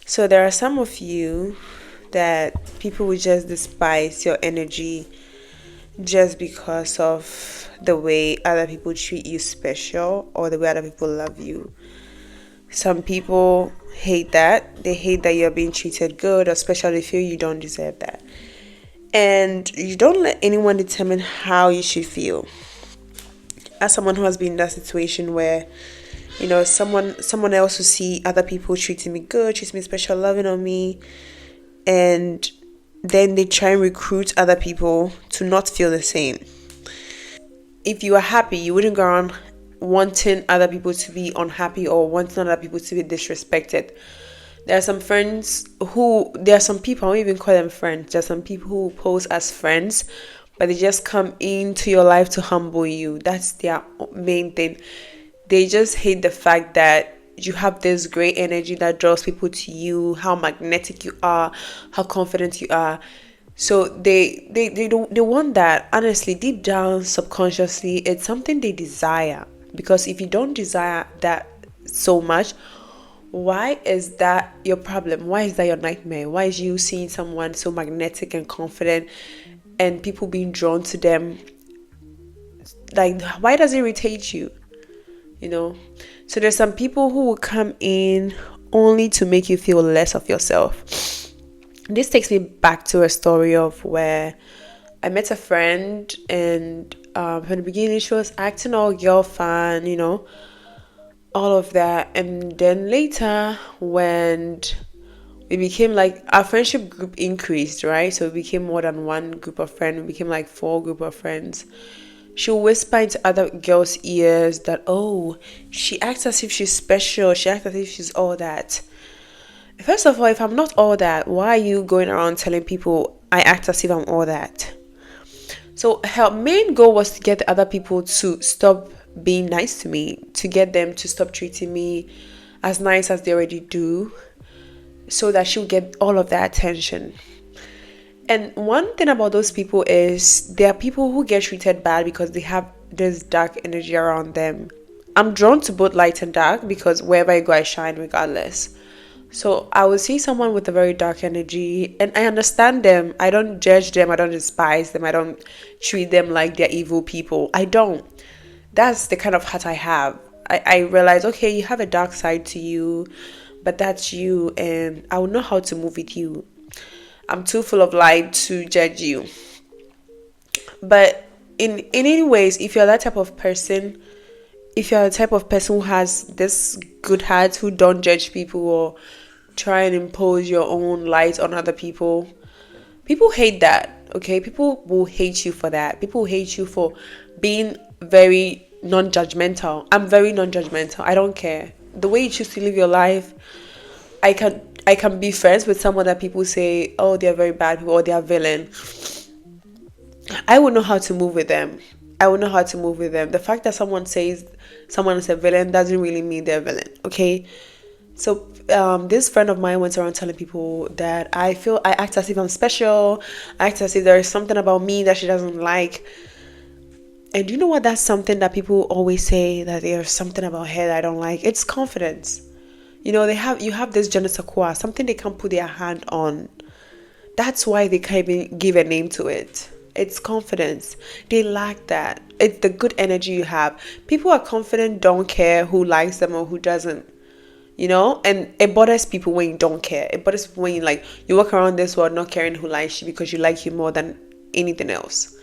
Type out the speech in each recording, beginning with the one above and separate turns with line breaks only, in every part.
So there are some of you that people will just despise your energy just because of the way other people treat you special or the way other people love you. Some people hate that. They hate that you're being treated good, especially feel you don't deserve that. And you don't let anyone determine how you should feel. As someone who has been in that situation where someone else will see other people treating me good, treating me special, loving on me, and then they try and recruit other people to not feel the same. If you are happy, you wouldn't go around wanting other people to be unhappy or wanting other people to be disrespected. There are some people, I won't even call them friends. There are some people who pose as friends, but they just come into your life to humble you. That's their main thing. They just hate the fact that you have this great energy that draws people to you, how magnetic you are, how confident you are. So they want that. Honestly, deep down, subconsciously, it's something they desire. Because if you don't desire that so much, why is that your problem? Why is that your nightmare? Why is you seeing someone so magnetic and confident and people being drawn to them? Like, why does it irritate you? So there's some people who will come in only to make you feel less of yourself. This takes me back to a story of where I met a friend, and from the beginning she was acting all girl fan, all of that. And then later, when we became like, our friendship group increased, right? So we became more than one group of friends. We became like 4 group of friends. She'll whisper into other girls' ears that, oh, she acts as if she's special. She acts as if she's all that. First of all, if I'm not all that, why are you going around telling people I act as if I'm all that? So her main goal was to get the other people to stop being nice to me, to get them to stop treating me as nice as they already do, so that she'll get all of that attention. And one thing about those people is there are people who get treated bad because they have this dark energy around them. I'm drawn to both light and dark because wherever I go, I shine regardless. So I will see someone with a very dark energy and I understand them. I don't judge them. I don't despise them. I don't treat them like they're evil people. I don't. That's the kind of heart I have. I realize, okay, you have a dark side to you, but that's you, and I will know how to move with you. I'm too full of light to judge you. But in any ways, if you're that type of person, if you're the type of person who has this good heart, who don't judge people or try and impose your own light on other people, people hate that, okay? People will hate you for that. People will hate you for being very non-judgmental. I'm very non-judgmental. I don't care. The way you choose to live your life, I can be friends with someone that people say, oh, they're very bad people or they're villain. I would know how to move with them. The fact that someone says someone is a villain doesn't really mean they're a villain, okay? So this friend of mine went around telling people that I act as if I'm special. I act as if there is something about me that she doesn't like. And you know what? That's something that people always say, that there's something about her that I don't like. It's confidence. You have this je ne sais quoi, something they can't put their hand on. That's why they can't even give a name to it. It's confidence. They lack that. It's the good energy you have. People who are confident don't care who likes them or who doesn't. And it bothers people when you don't care. It bothers people when you walk around this world not caring who likes you because you like you more than anything else.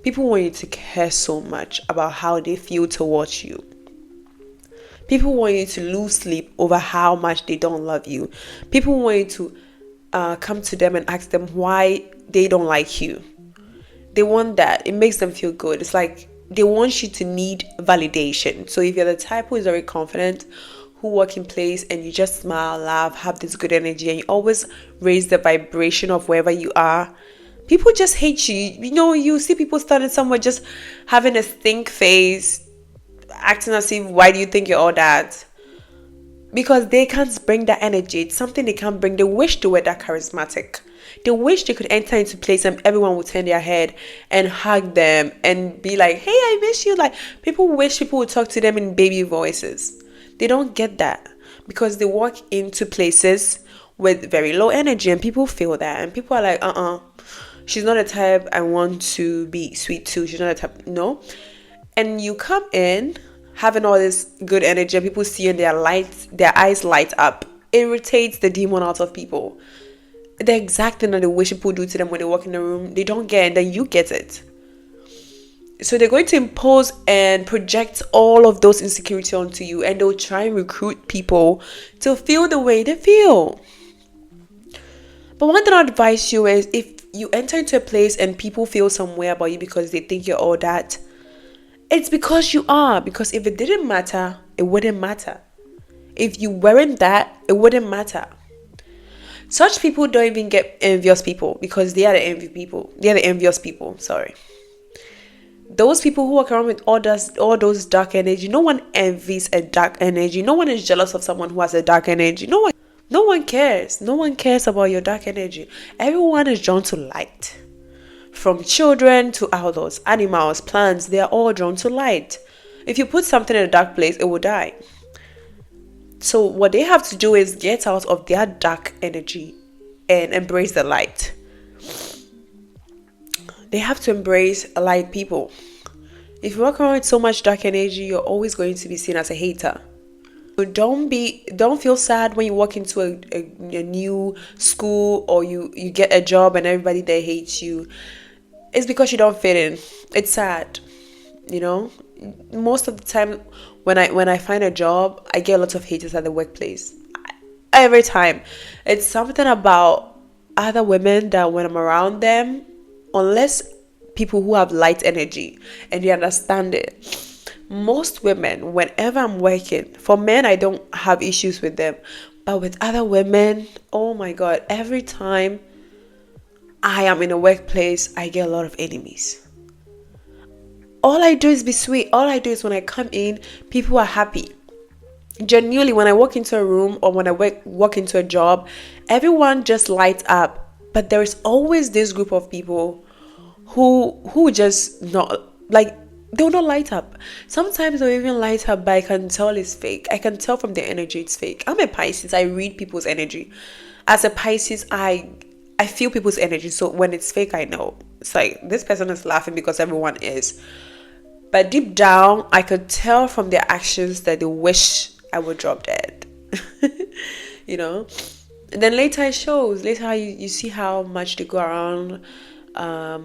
People want you to care so much about how they feel towards you. People want you to lose sleep over how much they don't love you. People want you to come to them and ask them why they don't like you. They want that. It makes them feel good. It's like they want you to need validation. So if you're the type who is very confident, who walk in place and you just smile, laugh, have this good energy, and you always raise the vibration of wherever you are, people just hate you. You see people standing somewhere just having a stink face, acting as if, why do you think you're all that? Because they can't bring that energy. It's something they can't bring. They wish they were that charismatic. They wish they could enter into place and everyone would turn their head and hug them and be like, hey, I miss you. Like, people wish people would talk to them in baby voices. They don't get that because they walk into places with very low energy, and people feel that, and people are like, she's not a type I want to be sweet to. She's not a type, no. And you come in having all this good energy, and people see their eyes light up. It irritates the demon out of people. The exact thing that they wish people do to them when they walk in the room, they don't get, and then you get it. So they're going to impose and project all of those insecurity onto you, and they'll try and recruit people to feel the way they feel. But one thing I advise you is, if you enter into a place and people feel some way about you because they think you're all that, it's because you are. Because if it didn't matter, it wouldn't matter. If you weren't that, it wouldn't matter. Such people don't even get envious people, because they are the envious people. Sorry. Those people who walk around with all those dark energy, no one envies a dark energy. No one is jealous of someone who has a dark energy. No one cares. No one cares about your dark energy. Everyone is drawn to light. From children to adults, animals, plants, they are all drawn to light. If you put something in a dark place, it will die. So what they have to do is get out of their dark energy and embrace the light. They have to embrace light people. If you walk around with so much dark energy, you're always going to be seen as a hater. So don't feel sad when you walk into a new school, or you get a job and everybody there hates you. It's because you don't fit in. It's sad, Most of the time when I find a job, I get lots of haters at the workplace. Every time. It's something about other women that when I'm around them, unless people who have light energy and they understand it, most women, whenever I'm working, for men I don't have issues with them, but with other women, oh my god, every time I am in a workplace, I get a lot of enemies. All I do is be sweet. All I do is, when I come in, people are happy. Genuinely, when I walk into a room or when I walk into a job, everyone just lights up. But there is always this group of people who just not, like, they'll not light up. Sometimes they'll even light up, but I can tell it's fake. I can tell from their energy it's fake. I'm a Pisces. I read people's energy. As a Pisces, I feel people's energy. So when it's fake, I know. It's like, this person is laughing because everyone is. But deep down, I could tell from their actions that they wish I would drop dead. And then later it shows. Later you see how much they go around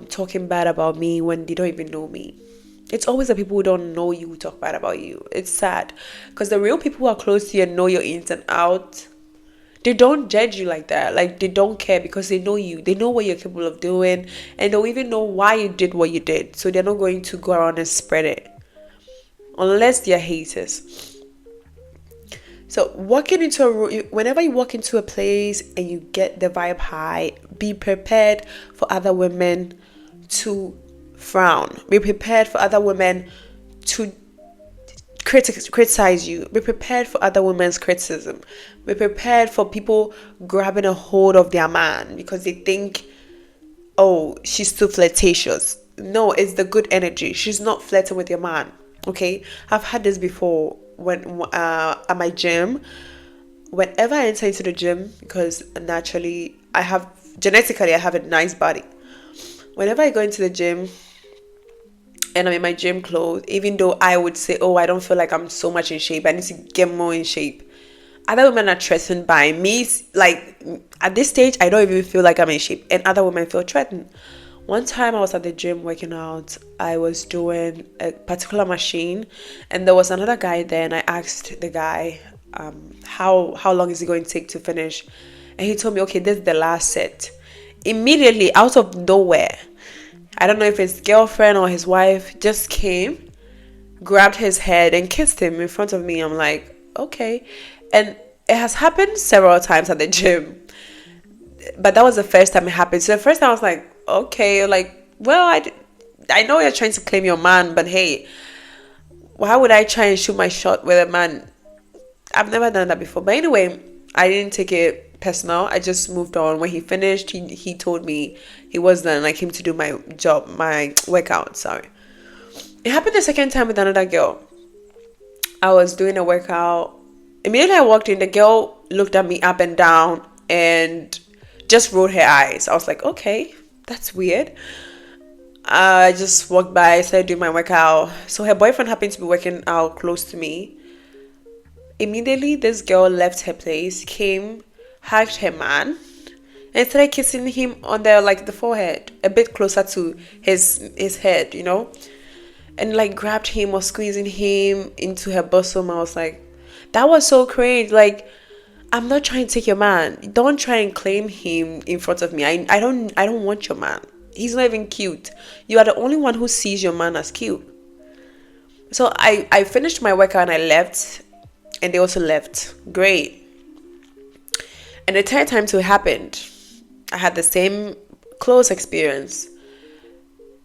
talking bad about me when they don't even know me. It's always the people who don't know you who talk bad about you. It's sad. Because the real people who are close to you and know your ins and outs, they don't judge you like that. Like, they don't care, because they know you. They know what you're capable of doing, and they'll even know why you did what you did. So they're not going to go around and spread it, unless they're haters. So walking into a room, whenever you walk into a place and you get the vibe high, be prepared for other women to frown. Be prepared for other women to criticize you. Be prepared for other women's criticism. Be prepared for people grabbing a hold of their man because they think, oh, she's too flirtatious. No, it's the good energy. She's not flirting with your man. Okay, I've had this before when at my gym. Whenever I enter into the gym, because naturally genetically I have a nice body. Whenever I go into the gym and I'm in my gym clothes, even though I would say, oh, I don't feel like I'm so much in shape, I need to get more in shape, other women are threatened by me. Like, at this stage, I don't even feel like I'm in shape, and other women feel threatened. One time I was at the gym working out. I was doing a particular machine, and there was another guy there, and I asked the guy, how long is it going to take to finish? And he told me, okay, this is the last set. Immediately, out of nowhere, I don't know if his girlfriend or his wife just came, grabbed his head and kissed him in front of me. I'm like, okay. And it has happened several times at the gym, but that was the first time it happened. So the first time I was like, okay, like, well, I know you're trying to claim your man, but hey, why would I try and shoot my shot with a man? I've never done that before. But anyway, I didn't take it personal. I just moved on. When he finished, he told me he was done, and I came to do my job, my workout. Sorry. It happened the second time with another girl. I was doing a workout. Immediately I walked in, the girl looked at me up and down. and just rolled her eyes. I was like, okay, that's weird. I just walked by, started doing my workout. So her boyfriend happened to be working out close to me. Immediately, this girl left her place, came, hugged her man, and started kissing him on the forehead, a bit closer to his head, and like grabbed him or squeezing him into her bosom. I was like, that was so cringe. Like, I'm not trying to take your man. Don't try and claim him in front of me. I don't want your man. He's not even cute. You are the only one who sees your man as cute. So I finished my workout and I left, and they also left. Great. And the third time too happened. I had the same close experience.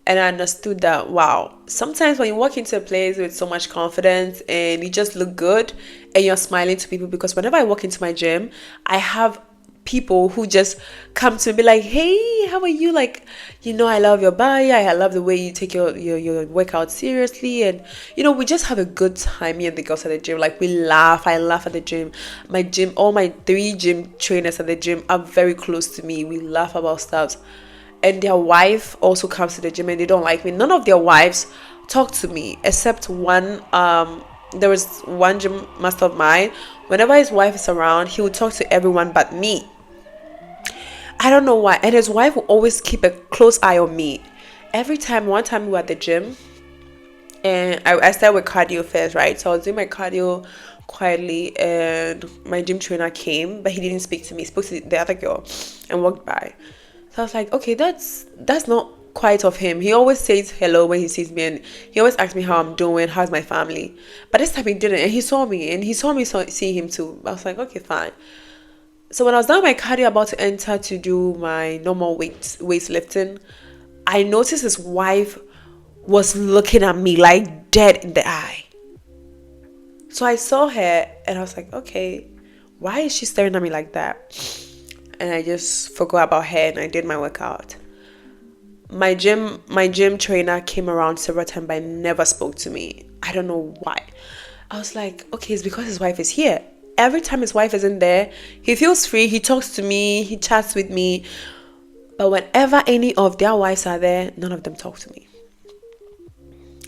And I understood that, wow, sometimes when you walk into a place with so much confidence and you just look good and you're smiling to people, because whenever I walk into my gym, I have people who just come to me be like, hey, how are you? Like, I love your body. I love the way you take your workout seriously. And, we just have a good time, me and the girls at the gym. Like, we laugh. I laugh at the gym. All my 3 gym trainers at the gym are very close to me. We laugh about stuff. And their wife also comes to the gym and they don't like me. None of their wives talk to me except one. There was one gym master of mine. Whenever his wife is around, he would talk to everyone but me. I don't know why. And his wife will always keep a close eye on me. One time we were at the gym, and I started with cardio first, right? So I was doing my cardio quietly, and my gym trainer came, but he didn't speak to me. He spoke to the other girl and walked by. So I was like, okay, that's not quite of him. He always says hello when he sees me, and he always asks me how I'm doing, how's my family. But this time he didn't, and he saw me see him too. I was like, okay, fine. So when I was done my cardio, about to enter to do my normal weightlifting, I noticed his wife was looking at me like dead in the eye. So I saw her and I was like, okay, why is she staring at me like that? And I just forgot about her and I did my workout. My gym trainer came around several times but never spoke to me. I don't know why. I was like, okay, it's because his wife is here. Every time his wife isn't there, he feels free, he talks to me, he chats with me. But whenever any of their wives are there, none of them talk to me.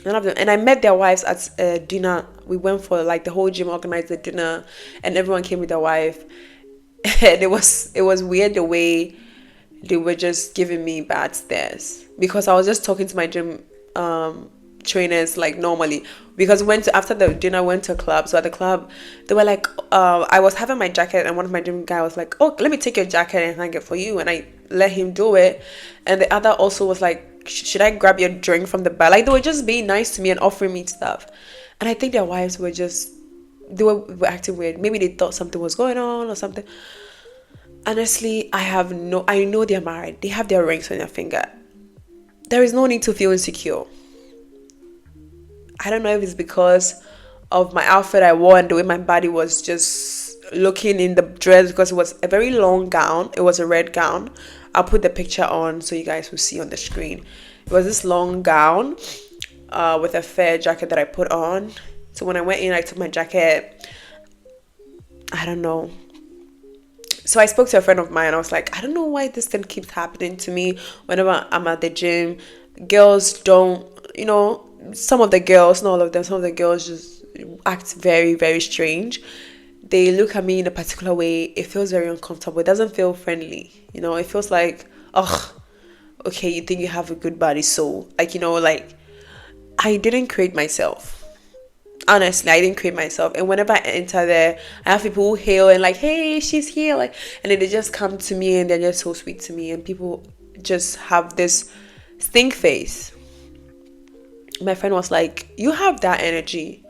None of them. And I met their wives at dinner. We went for the whole gym organized a dinner and everyone came with their wife. And it was weird the way they were just giving me bad stares, because I was just talking to my gym trainers like normally, because after the dinner went to a club. So at the club they were like, I was having my jacket and one of my gym guy was like, oh, let me take your jacket and hang it for you, and I let him do it. And the other also was like, should I grab your drink from the bar? Like, they were just being nice to me and offering me stuff. And I think their wives were were acting weird. Maybe they thought something was going on or something. Honestly, I know they're married. They have their rings on their finger. There is no need to feel insecure. I don't know if it's because of my outfit I wore and the way my body was just looking in the dress, because it was a very long gown. It was a red gown. I'll put the picture on so you guys will see on the screen. It was this long gown with a fair jacket that I put on. So when I went in, I took my jacket. I don't know. So I spoke to a friend of mine. I was like, I don't know why this thing keeps happening to me whenever I'm at the gym. Girls don't, some of the girls, not all of them, some of the girls just act very, very strange. They look at me in a particular way. It feels very uncomfortable. It doesn't feel friendly. It feels like, okay, you think you have a good body. So, I didn't create myself. Honestly, I didn't create myself. And whenever I enter there, I have people who hail and like, hey, she's here. And then they just come to me and they're just so sweet to me. And people just have this stink face. My friend was like, you have that energy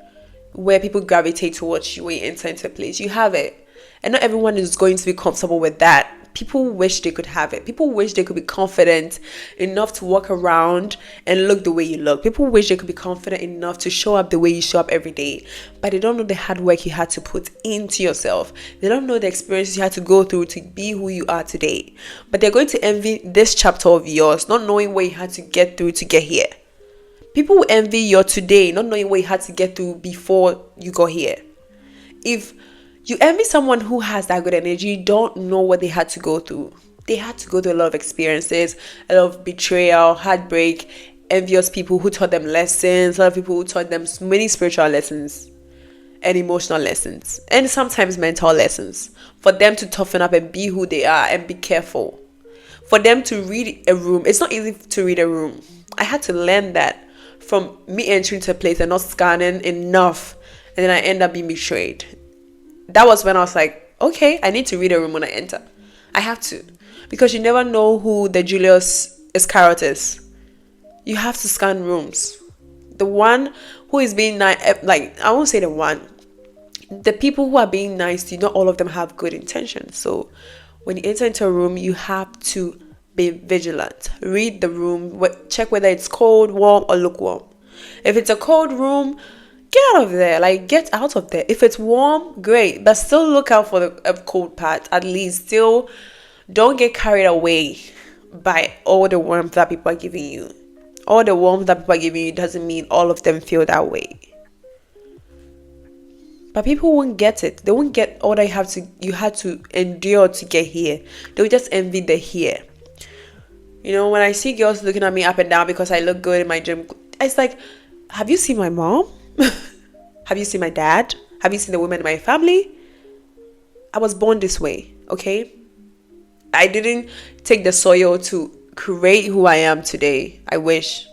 where people gravitate towards you when you enter into a place. You have it. And not everyone is going to be comfortable with that. People wish they could have it. People wish they could be confident enough to walk around and look the way you look. People wish they could be confident enough to show up the way you show up every day. But they don't know the hard work you had to put into yourself. They don't know the experiences you had to go through to be who you are today. But they're going to envy this chapter of yours, not knowing what you had to get through to get here. People will envy your today, not knowing what you had to get through before you got here. If You envy someone who has that good energy. You don't know what they had to go through. They had to go through a lot of experiences, a lot of betrayal, heartbreak, envious people who taught them lessons, a lot of people who taught them many spiritual lessons and emotional lessons, and sometimes mental lessons, for them to toughen up and be who they are and be careful. For them to read a room, it's not easy to read a room. I had to learn that from me entering to a place and not scanning enough, and then I end up being betrayed. That was when I was like, okay, I need to read a room when I enter. I have to, because you never know who the Julius Iscariot is. You have to scan rooms. The one who is being nice, like, I won't say the one. The people who are being nice to you, not all of them have good intentions. So when you enter into a room, you have to be vigilant. Read the room, check whether it's cold, warm, or lukewarm. If it's a cold room, get out of there. Like, get out of there. If it's warm, great, but still look out for the cold part. At least, still don't get carried away by all the warmth that people are giving you. All the warmth that people are giving you doesn't mean all of them feel that way. But people won't get it. They won't get all you had to endure to get here. They'll just envy the here. You know, when I see girls looking at me up and down because I look good in my gym, it's like, have you seen my mom? Have you seen my dad? Have you seen the women in my family? I was born this way, okay? I didn't take the soil to create who I am today. I wish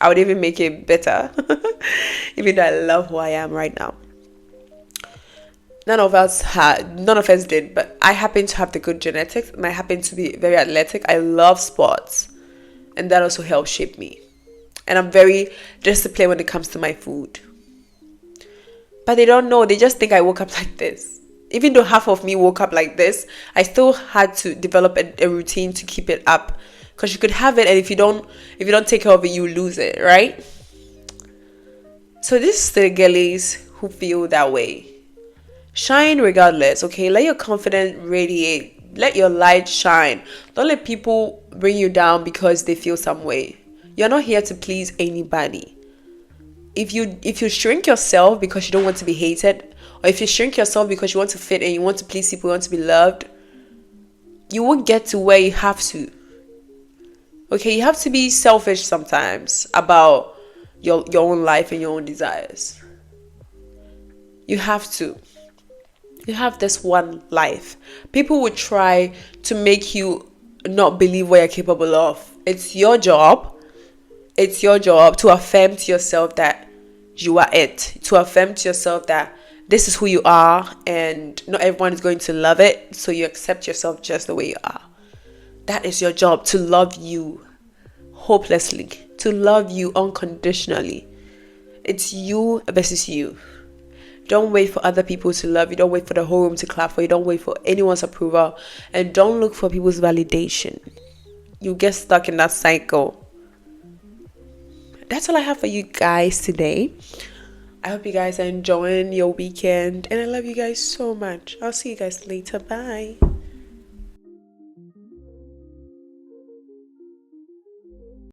I would even make it better. Even though I love who I am right now. None of us did, but I happen to have the good genetics, and I happen to be very athletic. I love sports, and that also helped shape me. And I'm very disciplined when it comes to my food. But they don't know. They just think I woke up like this. Even though half of me woke up like this, I still had to develop a routine to keep it up. Because you could have it, and if you don't take care of it, you lose it, right? So this is the girlies who feel that way. Shine regardless, okay? Let your confidence radiate. Let your light shine. Don't let people bring you down because they feel some way. You're not here to please anybody. If you shrink yourself because you don't want to be hated, or if you shrink yourself because you want to fit in, you want to please people, you want to be loved, you won't get to where you have to. Okay, you have to be selfish sometimes about your own life and your own desires. You have to. You have this one life. People would try to make you not believe what you're capable of. It's your job. It's your job to affirm to yourself that you are it. To affirm to yourself that this is who you are, and not everyone is going to love it. So you accept yourself just the way you are. That is your job, to love you hopelessly, to love you unconditionally. It's you versus you. Don't wait for other people to love you. Don't wait for the whole room to clap for you. Don't wait for anyone's approval. And don't look for people's validation. You get stuck in that cycle. That's all I have for you guys today. I hope you guys are enjoying your weekend. And I love you guys so much. I'll see you guys later. Bye.